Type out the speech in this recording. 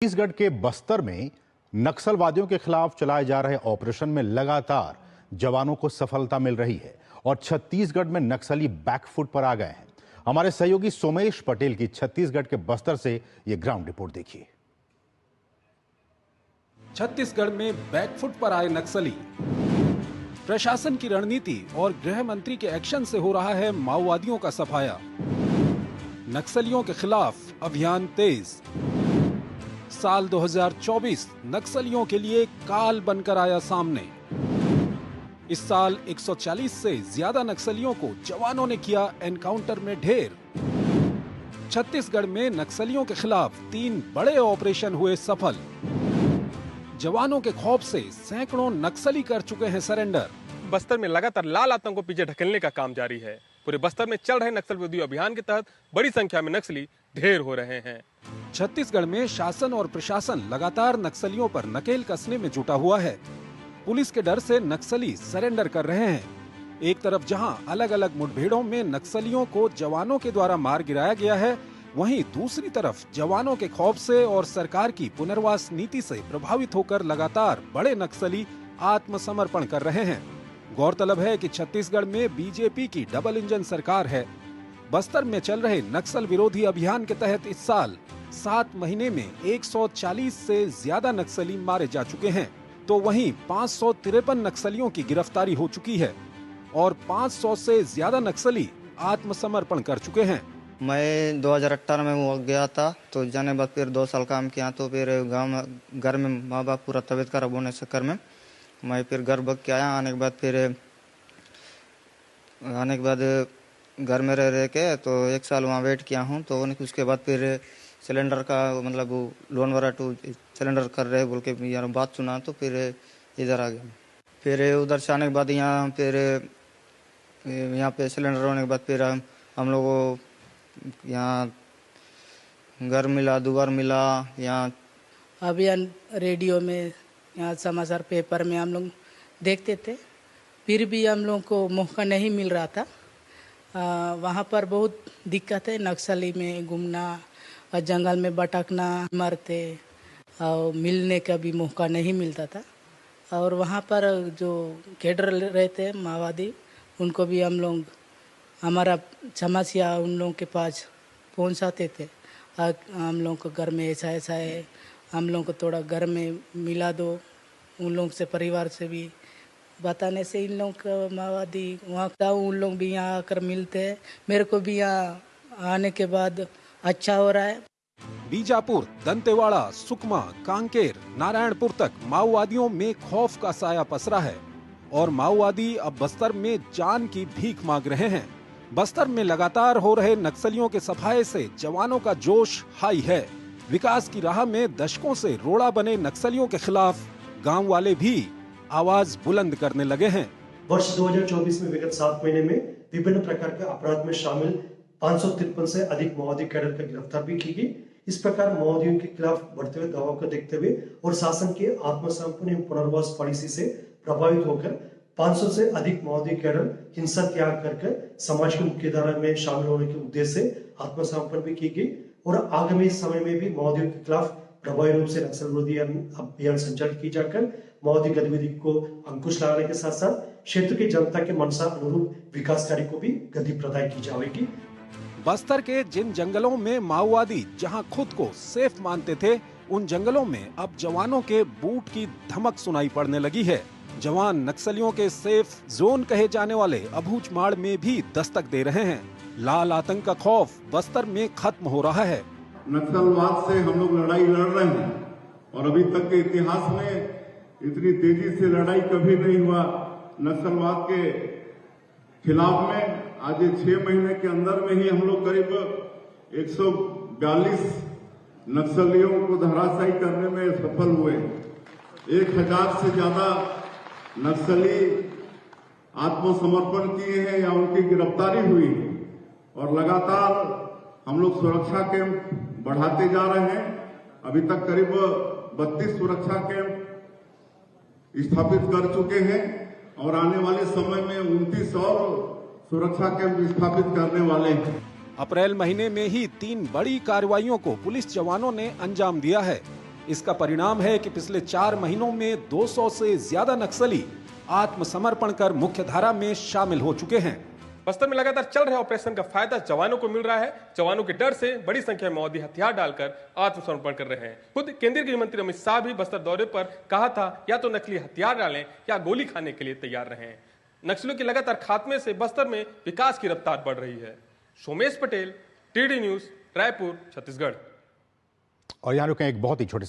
छत्तीसगढ़ के बस्तर में नक्सलवादियों के खिलाफ चलाए जा रहे ऑपरेशन में लगातार जवानों को सफलता मिल रही है और छत्तीसगढ़ में नक्सली बैकफुट पर आ गए हैं। हमारे सहयोगी सोमेश पटेल की छत्तीसगढ़ के बस्तर से यह ग्राउंड रिपोर्ट देखिए। छत्तीसगढ़ में बैकफुट पर आए नक्सली, प्रशासन की रणनीति और गृह मंत्री के एक्शन से हो रहा है माओवादियों का सफाया। नक्सलियों के खिलाफ अभियान तेज। साल 2024 नक्सलियों के लिए काल बनकर आया सामने। इस साल 140 से ज्यादा नक्सलियों को जवानों ने किया एनकाउंटर में ढेर। छत्तीसगढ़ में नक्सलियों के खिलाफ 3 बड़े ऑपरेशन हुए सफल। जवानों के खौफ से सैकड़ों नक्सली कर चुके हैं सरेंडर। बस्तर में लगातार लाल आतंक को पीछे ढकेलने का काम जारी है। पूरे बस्तर में चल रहे नक्सल विरोधी अभियान के तहत बड़ी संख्या में नक्सली ढेर हो रहे हैं। छत्तीसगढ़ में शासन और प्रशासन लगातार नक्सलियों पर नकेल कसने में जुटा हुआ है। पुलिस के डर से नक्सली सरेंडर कर रहे हैं। एक तरफ जहां अलग अलग मुठभेड़ों में नक्सलियों को जवानों के द्वारा मार गिराया गया है, वहीं दूसरी तरफ जवानों के खौफ से और सरकार की पुनर्वास नीति से प्रभावित होकर लगातार बड़े नक्सली आत्मसमर्पण कर रहे हैं। गौरतलब है कि छत्तीसगढ़ में बीजेपी की डबल इंजन सरकार है। बस्तर में चल रहे नक्सल विरोधी अभियान के तहत इस साल 7 महीने में 140 से ज्यादा नक्सली मारे जा चुके हैं, तो वहीं 553 नक्सलियों की गिरफ्तारी हो चुकी है और 500 से ज्यादा नक्सली आत्मसमर्पण कर चुके हैं। मैं 2018 में वो गया था, तो जाने बाद फिर 2 साल काम किया, तो फिर गांव घर में माँ बाप पूरा तबीयत खराब होने से चक्कर में मैं फिर घर भाग के आया। आने के बाद घर में रह के तो 1 साल वहाँ वेट किया हूँ। तो उसके बाद फिर सिलेंडर का मतलब वो लोन वाला सिलेंडर कर रहे बोल के यार बात सुना, तो फिर इधर आ गया। फिर उधर से आने के बाद यहाँ पे सिलेंडर होने के बाद फिर हम लोग को यहाँ घर मिला, दुआर मिला। यहाँ अभियान रेडियो में, यहाँ समाचार पेपर में हम लोग देखते थे, फिर भी हम लोग को मौका नहीं मिल रहा था। वहाँ पर बहुत दिक्कत है, नक्सली में घूमना और जंगल में भटकना, मरते और मिलने का भी मौका नहीं मिलता था। और वहाँ पर जो कैडर रहते हैं माओवादी, उनको भी हम लोग हमारा समस्या उन लोगों के पास पहुँचाते थे। हम लोग को घर में ऐसा ऐसा है, हम लोग को थोड़ा घर में मिला दो। उन लोग से परिवार से भी बताने से इन लोग का माओवादी वहाँ का उन लोग भी यहाँ आकर मिलते हैं। मेरे को भी यहाँ आने के बाद अच्छा हो रहा है। बीजापुर, दंतेवाड़ा, सुकमा, कांकेर, नारायणपुर तक माओवादियों में खौफ का साया पसरा है और माओवादी अब बस्तर में जान की भीख मांग रहे हैं। बस्तर में लगातार हो रहे नक्सलियों के सफाये से जवानों का जोश हाई है। विकास की राह में दशकों से रोड़ा बने नक्सलियों के खिलाफ गांव वाले भी आवाज बुलंद करने लगे हैं। वर्ष 2024 में विगत 7 महीने में विभिन्न प्रकार के अपराध में शामिल 553 से अधिक माओवादी कैडर का गिरफ्तार भी की गई। इस प्रकार माओवादियों के खिलाफ बढ़ते हुए दबाव को देखते हुए और शासन के आत्मसमर्पण एवं पुनर्वास पॉलिसी से प्रभावित होकर 500 से अधिक माओवादी कैडर हिंसा त्याग कर समाज की मुख्यधारा में शामिल होने के उद्देश्य से आत्मसमर्पण भी की गई और आगामी समय में भी माओवादियों के खिलाफ प्रभावी रूप से नक्सल विरोधी अभियान संचालित की जाकर माओवादी गतिविधि को अंकुश लगाने के साथ साथ क्षेत्र की जनता के मनसा अनुरूप विकास कार्य को भी गति प्रदान की जाएगी। बस्तर के जिन जंगलों में माओवादी जहां खुद को सेफ मानते थे, उन जंगलों में अब जवानों के बूट की धमक सुनाई पड़ने लगी है। जवान नक्सलियों के सेफ जोन कहे जाने वाले अबूझमाड़ में भी दस्तक दे रहे हैं। लाल आतंक का खौफ बस्तर में खत्म हो रहा है। नक्सलवाद से हम लोग लड़ाई लड़ रहे हैं और अभी तक के इतिहास में इतनी तेजी से लड़ाई कभी नहीं हुआ नक्सलवाद के खिलाफ में। आज 6 महीने के अंदर में ही हम लोग करीब 142 नक्सलियों को धराशायी करने में सफल हुए। 1000 से ज्यादा नक्सली आत्मसमर्पण किए हैं या उनकी गिरफ्तारी हुई और लगातार हम लोग सुरक्षा कैंप बढ़ाते जा रहे हैं। अभी तक करीब 32 सुरक्षा कैंप स्थापित कर चुके हैं और आने वाले समय में 29 और सुरक्षा कैंप स्थापित करने वाले हैं। अप्रैल महीने में ही 3 बड़ी कार्रवाइयों को पुलिस जवानों ने अंजाम दिया है। इसका परिणाम है कि पिछले 4 महीनों में 200 से ज्यादा नक्सली आत्मसमर्पण कर मुख्यधारा में शामिल हो चुके हैं। बस्तर में लगातार चल रहे ऑपरेशन का फायदा जवानों को मिल रहा है। जवानों के डर से बड़ी संख्या में माओवादी हथियार डालकर आत्मसमर्पण कर रहे हैं। खुद केंद्रीय गृह मंत्री अमित शाह भी बस्तर दौरे पर कहा था या तो नकली हथियार डालें या गोली खाने के लिए तैयार रहें। नक्सलियों के लगातार खात्मे से बस्तर में विकास की रफ्तार बढ़ रही है। Somesh Patel, TD news, Raipur, Chhattisgarh. और यहाँ रुके एक बहुत ही छोटे